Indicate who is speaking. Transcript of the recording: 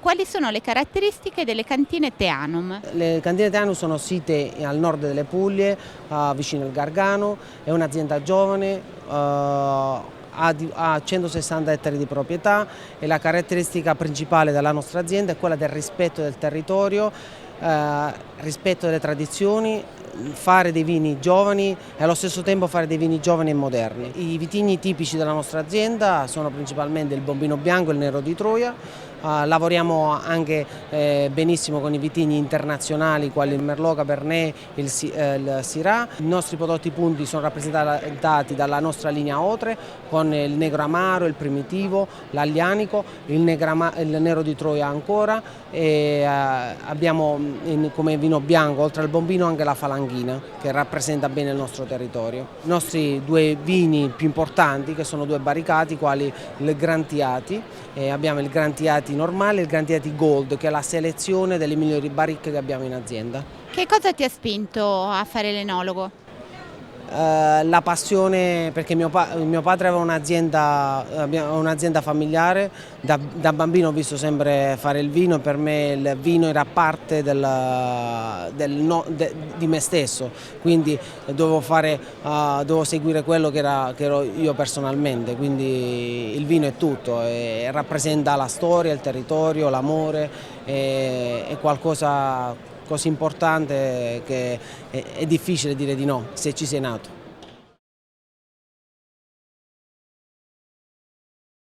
Speaker 1: quali sono le caratteristiche delle cantine Teanum?
Speaker 2: Le cantine Teanum sono site al nord delle Puglie, vicino al Gargano, è un'azienda giovane, ha 160 ettari di proprietà e la caratteristica principale della nostra azienda è quella del rispetto del territorio, rispetto delle tradizioni, fare dei vini giovani e allo stesso tempo fare dei vini giovani e moderni. I vitigni tipici della nostra azienda sono principalmente il Bombino Bianco e il Nero di Troia. Lavoriamo anche benissimo con i vitigni internazionali quali il Merlot, Cabernet e il Syrah. I nostri prodotti punti sono rappresentati dalla nostra linea Otre con il Negro Amaro, il Primitivo, l'Aglianico, il Nero di Troia ancora e abbiamo come vino bianco oltre al Bombino anche la Falanghina che rappresenta bene il nostro territorio. I nostri due vini più importanti che sono due barricati quali il Gran Chiati, abbiamo il Gran Chiati normale e il Gran Chiati Gold che è la selezione delle migliori baricche che abbiamo in azienda.
Speaker 1: Che cosa ti ha spinto a fare l'enologo?
Speaker 2: La passione perché mio padre aveva un'azienda familiare, da bambino ho visto sempre fare il vino e per me il vino era parte di me stesso, quindi dovevo seguire quello che ero io personalmente, quindi il vino è tutto, rappresenta la storia, il territorio, l'amore, è qualcosa così importante che è difficile dire di no se ci sei nato.